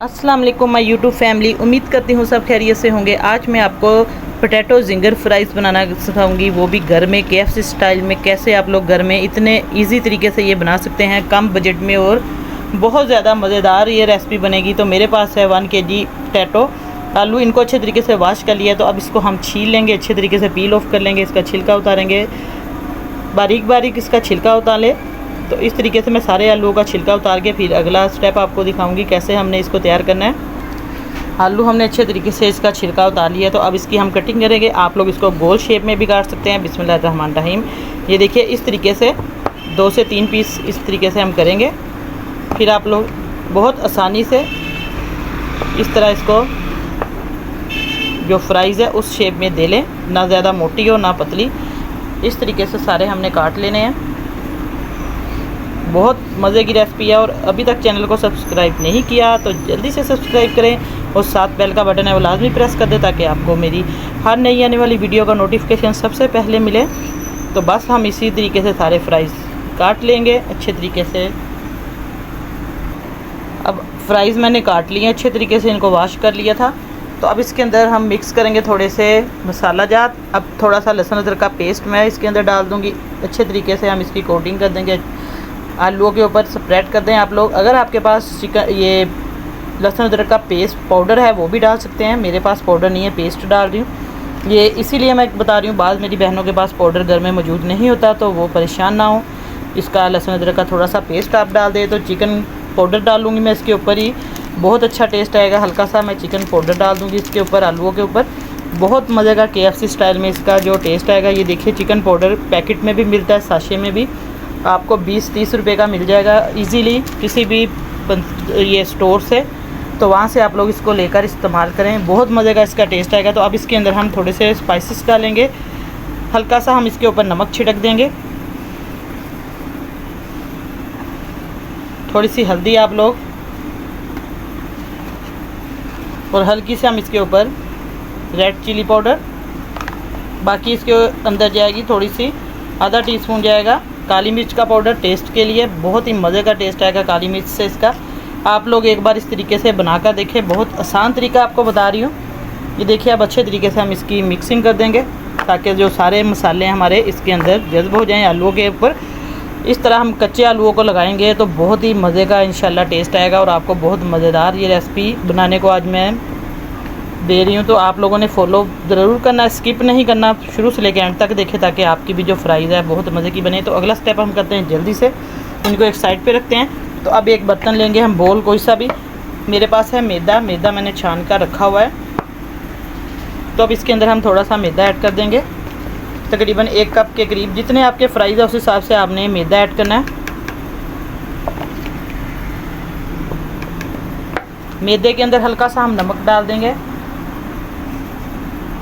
अस्सलाम वालेकुम my YouTube family. उम्मीद करती हूँ सब खैरियत से होंगे। आज मैं आपको पोटैटो जिंगर फ्राइज़ बनाना सिखाऊंगी, वो भी घर में KFC स्टाइल में। कैसे आप लोग घर में इतने इजी तरीके से ये बना सकते हैं कम बजट में, और बहुत ज़्यादा मज़ेदार ये रेसिपी बनेगी। तो मेरे पास है 1 kg पोटैटो आलू। इनको अच्छे तरीके से वॉश कर लिया, तो अब इसको हम छील लेंगे, अच्छे तरीके से पील ऑफ कर लेंगे, इसका छिलका उतारेंगे, बारीक बारीक इसका छिलका उतार ले। तो इस तरीके से मैं सारे आलूओं का छिलका उतार के फिर अगला स्टेप आपको दिखाऊंगी कैसे हमने इसको तैयार करना है। आलू हमने अच्छे तरीके से इसका छिलका उतार लिया, तो अब इसकी हम कटिंग करेंगे। आप लोग इसको गोल शेप में भी काट सकते हैं। बिस्मिल्लाहिर्रहमानिर्रहीम। ये देखिए इस तरीके से 2 से 3 पीस इस तरीके से हम करेंगे। फिर आप लोग बहुत आसानी से इस तरह इसको जो फ्राइज़ है उस शेप में दे लें, ना ज़्यादा मोटी हो ना पतली। इस तरीके से सारे हमने काट लेने हैं। बहुत मज़े की रेसिपी है, और अभी तक चैनल को सब्सक्राइब नहीं किया तो जल्दी से सब्सक्राइब करें, और साथ बेल का बटन है वो लाजमी प्रेस कर दें, ताकि आपको मेरी हर नई आने वाली वीडियो का नोटिफिकेशन सबसे पहले मिले। तो बस हम इसी तरीके से सारे फ्राइज़ काट लेंगे अच्छे तरीके से। अब फ्राइज़ मैंने काट लिए अच्छे तरीके से, इनको वॉश कर लिया था। तो अब इसके अंदर हम मिक्स करेंगे थोड़े से मसाला जात। अब थोड़ा सा लहसुन अदरक का पेस्ट मैं इसके अंदर डाल दूँगी। अच्छे तरीके से हम इसकी कोटिंग कर देंगे, आलूओं के ऊपर स्प्रेड कर दें। आप लोग अगर आपके पास चिकन ये लहसुन अदरक का पेस्ट पाउडर है वो भी डाल सकते हैं। मेरे पास पाउडर नहीं है, पेस्ट डाल रही हूँ। ये इसीलिए मैं बता रही हूँ, बाद मेरी बहनों के पास पाउडर घर में मौजूद नहीं होता, तो वो परेशान ना हो। इसका लहसुन अदरक का थोड़ा सा पेस्ट आप डाल दें। तो चिकन पाउडर डालूँगी मैं इसके ऊपर ही, बहुत अच्छा टेस्ट आएगा। हल्का सा मैं चिकन पाउडर डाल दूँगी इसके ऊपर, आलूओं के ऊपर। बहुत मज़े का KFC स्टाइल में इसका जो टेस्ट आएगा। ये देखिए चिकन पाउडर पैकेट में भी मिलता है, साशे में भी आपको 20-30 रुपये का मिल जाएगा इजीली किसी भी ये स्टोर से। तो वहाँ से आप लोग इसको लेकर इस्तेमाल करें, बहुत मज़े का इसका टेस्ट आएगा। तो अब इसके अंदर हम थोड़े से स्पाइसेस डालेंगे, हल्का सा हम इसके ऊपर नमक छिड़क देंगे, थोड़ी सी हल्दी आप लोग, और हल्की से हम इसके ऊपर रेड चिली पाउडर। बाकी इसके अंदर जाएगी थोड़ी सी आधा टीस्पून जाएगा काली मिर्च का पाउडर टेस्ट के लिए। बहुत ही मज़े का टेस्ट आएगा काली मिर्च से इसका। आप लोग एक बार इस तरीके से बनाकर देखें, बहुत आसान तरीका आपको बता रही हूँ। ये देखिए अब अच्छे तरीके से हम इसकी मिक्सिंग कर देंगे, ताकि जो सारे मसाले हमारे इसके अंदर जज्ब हो जाएं आलूओं के ऊपर। इस तरह हम कच्चे आलूओं को लगाएंगे तो बहुत ही मज़े का इंशाल्लाह टेस्ट आएगा, और आपको बहुत मज़ेदार ये रेसिपी बनाने को आज मैं दे रही हूँ। तो आप लोगों ने फॉलो ज़रूर करना, स्किप नहीं करना, शुरू से लेकर एंड तक देखें, ताकि आपकी भी जो फ्राइज़ है बहुत मज़े की बने। तो अगला स्टेप हम करते हैं जल्दी से, इनको एक साइड पे रखते हैं। तो अब एक बर्तन लेंगे हम, बोल कोई सा भी। मेरे पास है मैदा मैंने छान कर रखा हुआ है। तो अब इसके अंदर हम थोड़ा सा मैदा ऐड कर देंगे, तकरीबन 1 कप के करीब। जितने आपके फ्राइज़ है उस हिसाब से आपने मैदा ऐड करना है। मैदे के अंदर हल्का सा हम नमक डाल देंगे,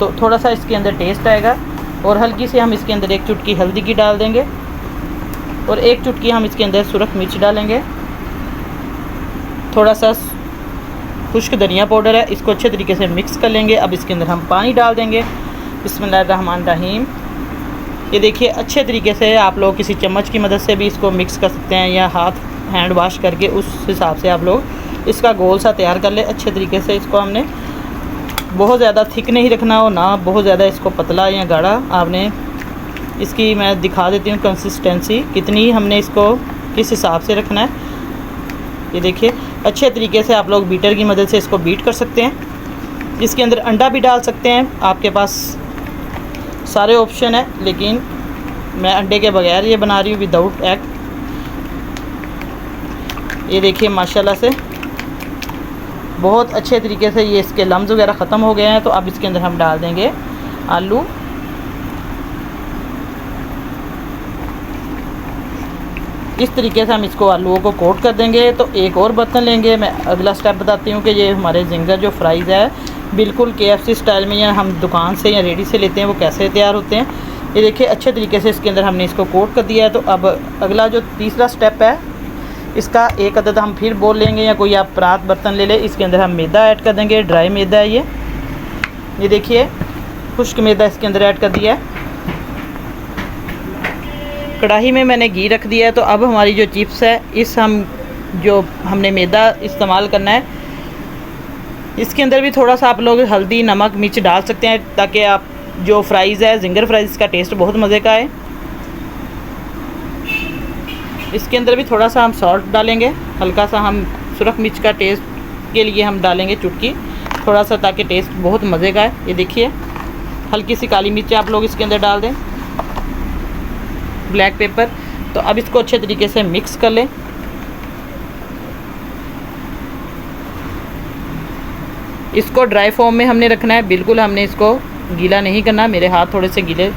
तो थोड़ा सा इसके अंदर टेस्ट आएगा। और हल्की से हम इसके अंदर 1 चुटकी हल्दी की डाल देंगे, और 1 चुटकी हम इसके अंदर सुरख मिर्च डालेंगे। थोड़ा सा खुश्क धनिया पाउडर है, इसको अच्छे तरीके से मिक्स कर लेंगे। अब इसके अंदर हम पानी डाल देंगे। बिस्मिल्लाहिर्रहमानिर्रहीम। ये देखिए अच्छे तरीके से आप लोग किसी चम्मच की मदद से भी इसको मिक्स कर सकते हैं, या हैंड वॉश करके, उस हिसाब से आप लोग इसका गोल सा तैयार कर ले। अच्छे तरीके से इसको हमने बहुत ज़्यादा थिक नहीं रखना हो, ना बहुत ज़्यादा इसको पतला या गाढ़ा। आपने इसकी मैं दिखा देती हूँ कंसिस्टेंसी कितनी हमने इसको किस हिसाब से रखना है। ये देखिए अच्छे तरीके से आप लोग बीटर की मदद से इसको बीट कर सकते हैं। इसके अंदर अंडा भी डाल सकते हैं, आपके पास सारे ऑप्शन है, लेकिन मैं अंडे के बगैर ये बना रही हूँ, विदाउट एग। ये देखिए माशाल्लाह से बहुत अच्छे तरीके से ये इसके लम्स वगैरह ख़त्म हो गए हैं। तो अब इसके अंदर हम डाल देंगे आलू। इस तरीके से हम इसको आलूओं को कोट कर देंगे। तो एक और बर्तन लेंगे, मैं अगला स्टेप बताती हूँ कि ये हमारे जिंगर जो फ्राइज़ है बिल्कुल KFC स्टाइल में, या हम दुकान से या रेडी से लेते हैं, वो कैसे तैयार होते हैं। ये देखिए अच्छे तरीके से इसके अंदर हमने इसको कोट कर दिया है। तो अब अगला जो तीसरा स्टेप है, इसका 1 अदद हम फिर बोल लेंगे, या कोई आप परात बर्तन ले लें। इसके अंदर हम मैदा ऐड कर देंगे, ड्राई मैदा है ये देखिए खुश्क मैदा इसके अंदर ऐड कर दिया है। कढ़ाई में मैंने घी रख दिया है। तो अब हमारी जो चिप्स है, इस हम जो हमने मैदा इस्तेमाल करना है, इसके अंदर भी थोड़ा सा आप लोग हल्दी, नमक, मिर्च डाल सकते हैं ताकि आप जो फ्राइज़ है, जिंगर फ्राइज़ का टेस्ट बहुत मज़े का है। इसके अंदर भी थोड़ा सा हम सॉल्ट डालेंगे, हल्का सा हम सुरख मिर्च का टेस्ट के लिए हम डालेंगे चुटकी थोड़ा सा, ताकि टेस्ट बहुत मज़े का है। ये देखिए, हल्की सी काली मिर्च आप लोग इसके अंदर डाल दें, ब्लैक पेपर। तो अब इसको अच्छे तरीके से मिक्स कर लें। इसको ड्राई फॉर्म में हमने रखना है, बिल्कुल हमने इसको गीला नहीं करना। मेरे हाथ थोड़े से गीले।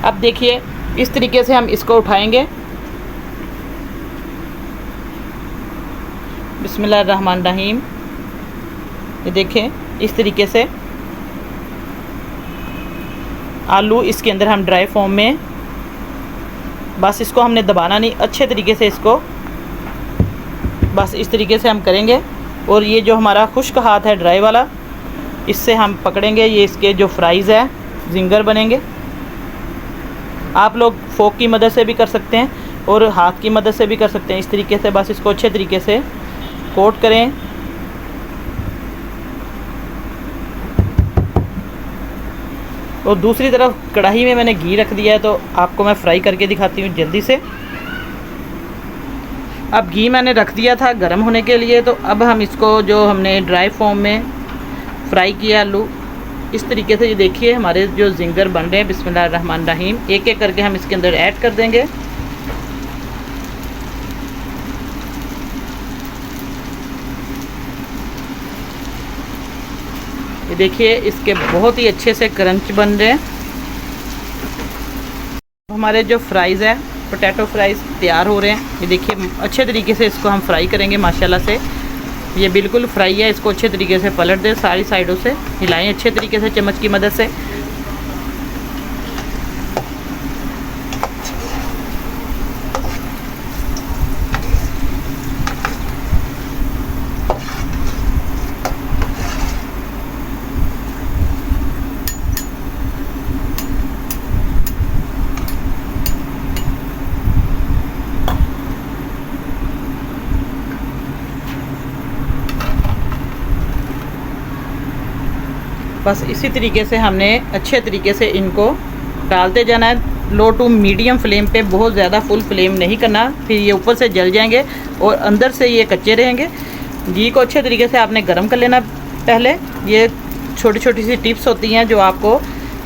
अब देखिए, इस तरीके से हम इसको उठाएंगे। बिस्मिल्लाहिर्रहमानिर्रहीम। ये देखें, इस तरीके से आलू इसके अंदर हम ड्राई फॉर्म में, बस इसको हमने दबाना नहीं, अच्छे तरीके से इसको बस इस तरीके से हम करेंगे। और ये जो हमारा खुश्क हाथ है ड्राई वाला, इससे हम पकड़ेंगे, ये इसके जो फ्राइज़ है जिंगर बनेंगे। आप लोग फोक की मदद से भी कर सकते हैं और हाथ की मदद से भी कर सकते हैं। इस तरीके से बस इसको अच्छे तरीके से कोट करें। और दूसरी तरफ कढ़ाई में मैंने घी रख दिया है, तो आपको मैं फ्राई करके दिखाती हूँ जल्दी से। अब घी मैंने रख दिया था गर्म होने के लिए, तो अब हम इसको जो हमने ड्राई फॉर्म में फ्राई किया आलू, इस तरीके से ये देखिए हमारे जो जिंगर बन रहे हैं। बिस्मिल्लाहिर्रहमानिर्रहीम। एक एक करके हम इसके अंदर ऐड कर देंगे। ये देखिए, इसके बहुत ही अच्छे से क्रंच बन रहे हैं। हमारे जो फ्राइज़ है, पोटैटो फ्राइज़ तैयार हो रहे हैं। ये देखिए, अच्छे तरीके से इसको हम फ्राई करेंगे माशाल्लाह से। ये बिल्कुल फ्राई है, इसको अच्छे तरीके से पलट दें, सारी साइडों से हिलाएं अच्छे तरीके से चम्मच की मदद से। बस इसी तरीके से हमने अच्छे तरीके से इनको डालते जाना है। लो टू मीडियम फ्लेम पे, बहुत ज़्यादा फुल फ्लेम नहीं करना, फिर ये ऊपर से जल जाएंगे और अंदर से ये कच्चे रहेंगे। घी को अच्छे तरीके से आपने गर्म कर लेना पहले। ये छोटी छोटी सी टिप्स होती हैं जो आपको,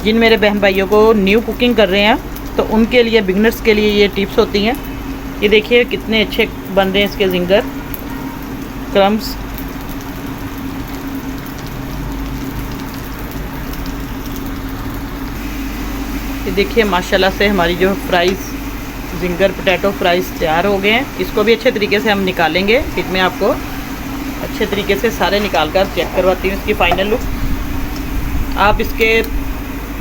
जिन मेरे बहन भाइयों को न्यू कुकिंग कर रहे हैं, तो उनके लिए, बिगनर्स के लिए ये टिप्स होती हैं। ये देखिए कितने अच्छे बन रहे हैं इसके जिंगर क्रम्स। ये देखिए माशाल्लाह से हमारी जो फ्राइज़, जिंगर पोटैटो फ्राइज़ तैयार हो गए हैं। इसको भी अच्छे तरीके से हम निकालेंगे। फिर मैं आपको अच्छे तरीके से सारे निकाल कर चेक करवाती हूँ इसकी फ़ाइनल लुक। आप इसके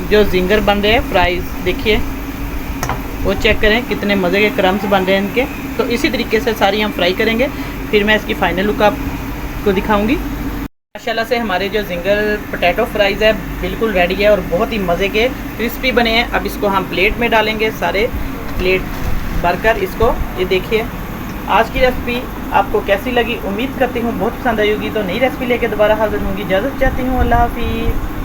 जो जिंगर बन रहे हैं फ्राइज़, देखिए वो चेक करें कितने मज़े के क्रम्स बन रहे हैं इनके। तो इसी तरीके से सारी हम फ्राई करेंगे, फिर मैं इसकी फ़ाइनल लुक आपको दिखाऊँगी। माशाल्लाह से हमारे जो जिंगर पोटैटो फ्राइज़ है बिल्कुल रेडी है और बहुत ही मज़े के क्रिस्पी बने हैं। अब इसको हम प्लेट में डालेंगे, सारे प्लेट भरकर इसको। ये देखिए, आज की रेसिपी आपको कैसी लगी, उम्मीद करती हूँ बहुत पसंद आई होगी। तो नई रेसिपी लेकर दोबारा हाजिर होंगी। इजाज़त चाहती हूँ, अल्लाह हाफिज़।